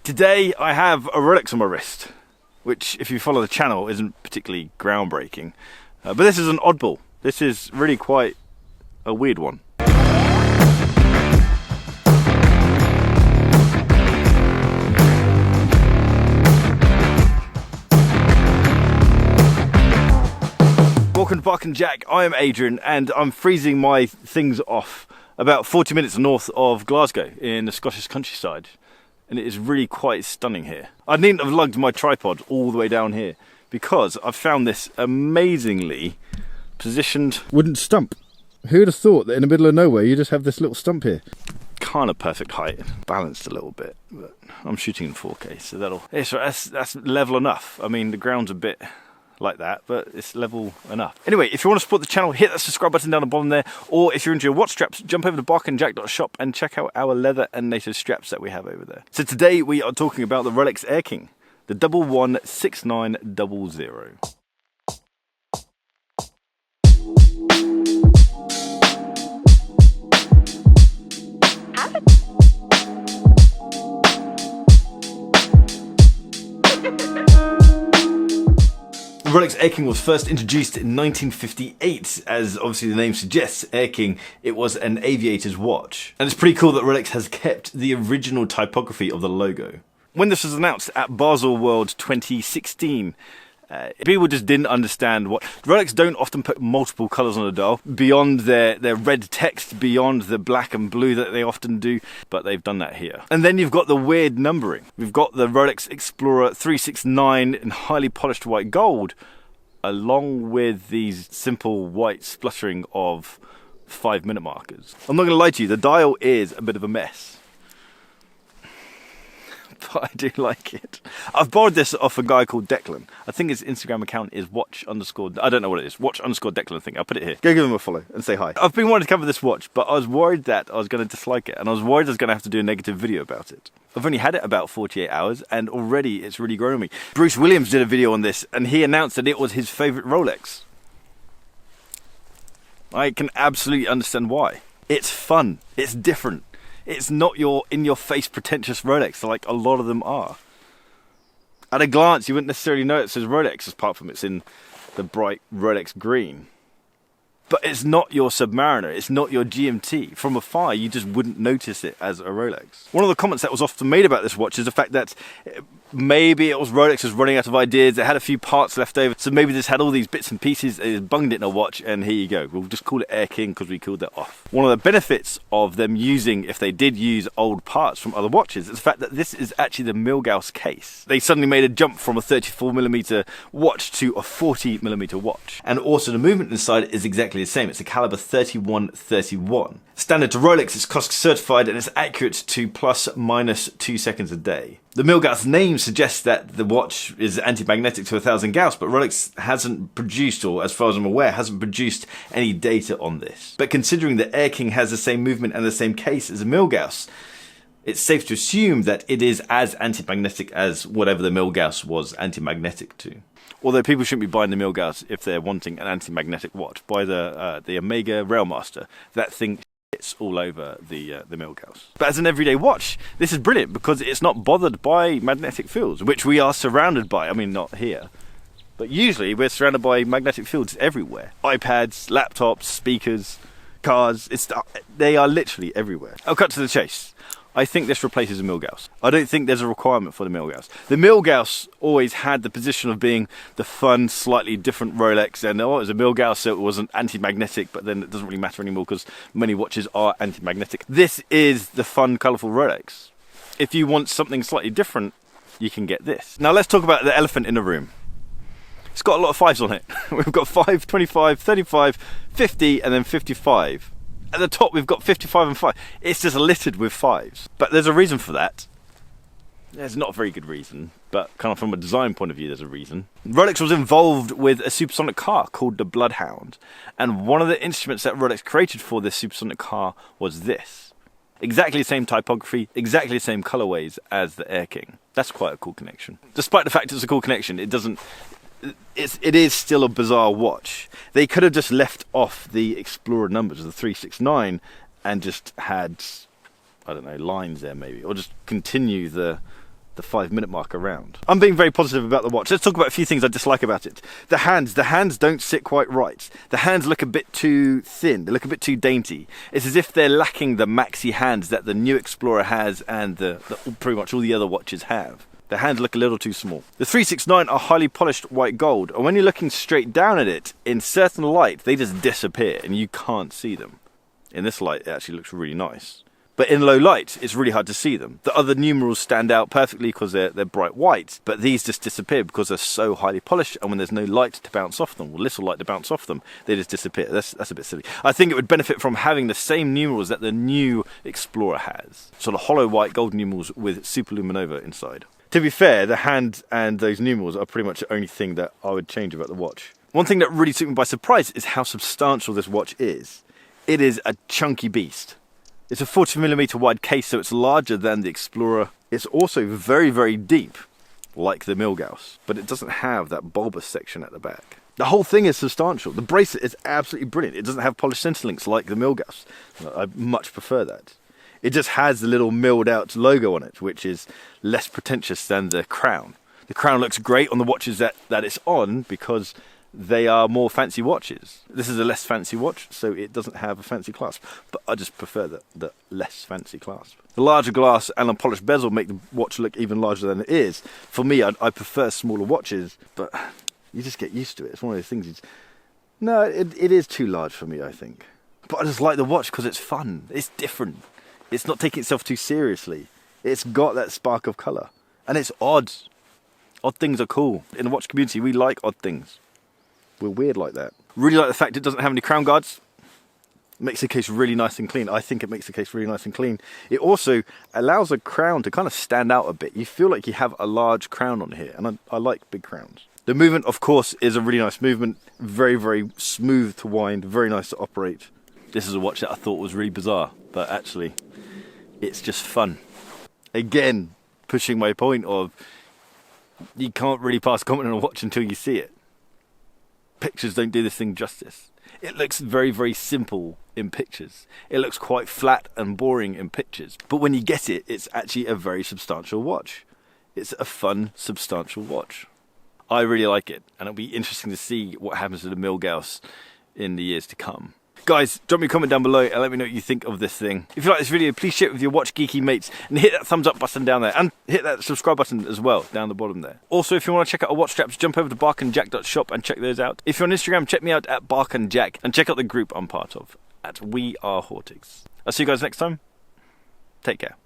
Today I have a Rolex on my wrist, which if you follow the channel isn't particularly groundbreaking, but this is an oddball. This is really quite a weird one. Welcome to Bark and Jack. I am Adrian and I'm freezing my things off about 40 minutes north of Glasgow in the Scottish countryside. And it is really quite stunning here. I needn't have lugged my tripod all the way down here because I've found this amazingly positioned wooden stump. Who would have thought that in the middle of nowhere you just have this little stump here? Kind of perfect height, balanced a little bit, but I'm shooting in 4K, so that's level enough. I mean, the ground's a bit like that, but it's level enough. Anyway, if you want to support the channel, hit that subscribe button down the bottom there, or if you're into your watch straps, jump over to barkandjack.shop and check out our leather and native straps that we have over there. So today we are talking about the Rolex Air King, the 116900. The Rolex Air King was first introduced in 1958, as obviously the name suggests, Air King, it was an aviator's watch. And it's pretty cool that Rolex has kept the original typography of the logo. When this was announced at Basel World 2016, people just didn't understand what... Rolex don't often put multiple colours on a dial, beyond their red text, beyond the black and blue that they often do, but they've done that here. And then you've got the weird numbering. We've got the Rolex Explorer 369 in highly polished white gold, along with these simple white spluttering of 5-minute markers. I'm not going to lie to you, the dial is a bit of a mess. But I do like it. I've borrowed this off a guy called Declan. I think his Instagram account is watch_, I don't know what it is, watch_Declan, I think. I'll put it here. Go give him a follow and say hi. I've been wanting to cover this watch, but I was worried that I was going to dislike it, and I was worried I was going to have to do a negative video about it. I've only had it about 48 hours, and already it's really grown on me. Bruce Williams did a video on this, and he announced that it was his favourite Rolex. I can absolutely understand why. It's fun. It's different. It's not your in-your-face pretentious Rolex like a lot of them are. At a glance, you wouldn't necessarily know it says Rolex, apart from it's in the bright Rolex green. But it's not your Submariner, it's not your GMT. From afar, you just wouldn't notice it as a Rolex. One of the comments that was often made about this watch is the fact that maybe it was Rolex was running out of ideas, it had a few parts left over, so maybe this had all these bits and pieces, it bunged it in a watch, and here you go. We'll just call it Air King because we called that off. One of the benefits of them using, if they did use old parts from other watches, is the fact that this is actually the Milgauss case. They suddenly made a jump from a 34mm watch to a 40mm watch. And also the movement inside is exactly the same. It's a caliber 31-31. Standard to Rolex, it's COSC certified and it's accurate to ±2 seconds a day. The Milgauss name suggests that the watch is anti-magnetic to 1000 Gauss, but Rolex hasn't produced, or as far as I'm aware, hasn't produced any data on this. But considering that Air King has the same movement and the same case as a Milgauss, it's safe to assume that it is as anti-magnetic as whatever the Milgauss was anti-magnetic to. Although people shouldn't be buying the Milgauss if they're wanting an anti-magnetic watch. Buy the Omega Railmaster. That thing shits all over the Milgauss. But as an everyday watch, this is brilliant because it's not bothered by magnetic fields, which we are surrounded by. I mean, not here. But usually we're surrounded by magnetic fields everywhere. iPads, laptops, speakers, cars. They are literally everywhere. I'll cut to the chase. I think this replaces a Milgauss. I don't think there's a requirement for the Milgauss. The Milgauss always had the position of being the fun, slightly different Rolex, and it was a Milgauss, so it wasn't anti-magnetic, but then it doesn't really matter anymore because many watches are anti-magnetic. This is the fun, colourful Rolex. If you want something slightly different, you can get this. Now let's talk about the elephant in the room. It's got a lot of 5s on it. We've got 5, 25, 35, 50, and then 55. At the top we've got 55 and 5. It's just littered with 5s. But there's a reason for that. There's not a very good reason, but kind of from a design point of view there's a reason. Rolex was involved with a supersonic car called the Bloodhound. And one of the instruments that Rolex created for this supersonic car was this. Exactly the same typography, exactly the same colorways as the Air King. That's quite a cool connection. Despite the fact it's a cool connection, it is still a bizarre watch. They could have just left off the Explorer numbers of the 369 and just had, I don't know, lines there maybe, or just continue the the 5-minute mark around. I'm being very positive about the watch. Let's talk about a few things I dislike about it. The hands don't sit quite right. The hands look a bit too thin. They look a bit too dainty. It's as if they're lacking the maxi hands that the new Explorer has and the pretty much all the other watches have. The hands look a little too small. The 369 are highly polished white gold, and when you're looking straight down at it, in certain light, they just disappear and you can't see them. In this light, it actually looks really nice. But in low light, it's really hard to see them. The other numerals stand out perfectly because they're bright white, but these just disappear because they're so highly polished, and when there's no light to bounce off them, or little light to bounce off them, they just disappear. That's a bit silly. I think it would benefit from having the same numerals that the new Explorer has. Sort of hollow white gold numerals with superluminova inside. To be fair, the hand and those numerals are pretty much the only thing that I would change about the watch. One thing that really took me by surprise is how substantial this watch is. It is a chunky beast. It's a 40mm wide case, so it's larger than the Explorer. It's also very, very deep, like the Milgauss, but it doesn't have that bulbous section at the back. The whole thing is substantial. The bracelet is absolutely brilliant. It doesn't have polished centerlinks like the Milgauss. I much prefer that. It just has the little milled out logo on it, which is less pretentious than the crown. The crown looks great on the watches that it's on because they are more fancy watches. This is a less fancy watch, so it doesn't have a fancy clasp, but I just prefer the less fancy clasp. The larger glass and unpolished bezel make the watch look even larger than it is. For me, I prefer smaller watches, but you just get used to it. It's one of those things. No, it is too large for me, I think. But I just like the watch because it's fun. It's different. It's not taking itself too seriously. It's got that spark of colour. And it's odd. Odd things are cool. In the watch community, we like odd things. We're weird like that. Really like the fact it doesn't have any crown guards. It makes the case really nice and clean. I think it makes the case really nice and clean. It also allows a crown to kind of stand out a bit. You feel like you have a large crown on here, and I like big crowns. The movement, of course, is a really nice movement. Very, very smooth to wind, very nice to operate. This is a watch that I thought was really bizarre, but actually, it's just fun. Again, pushing my point of you can't really pass comment on a watch until you see it. Pictures don't do this thing justice. It looks very, very simple in pictures. It looks quite flat and boring in pictures. But when you get it, it's actually a very substantial watch. It's a fun, substantial watch. I really like it, and it'll be interesting to see what happens to the Milgauss in the years to come. Guys, drop me a comment down below and let me know what you think of this thing. If you like this video, please share it with your watch geeky mates and hit that thumbs up button down there and hit that subscribe button as well down the bottom there. Also, if you want to check out our watch straps, jump over to barkandjack.shop and check those out. If you're on Instagram, check me out at barkandjack and check out the group I'm part of at We Are Hortics. I'll see you guys next time. Take care.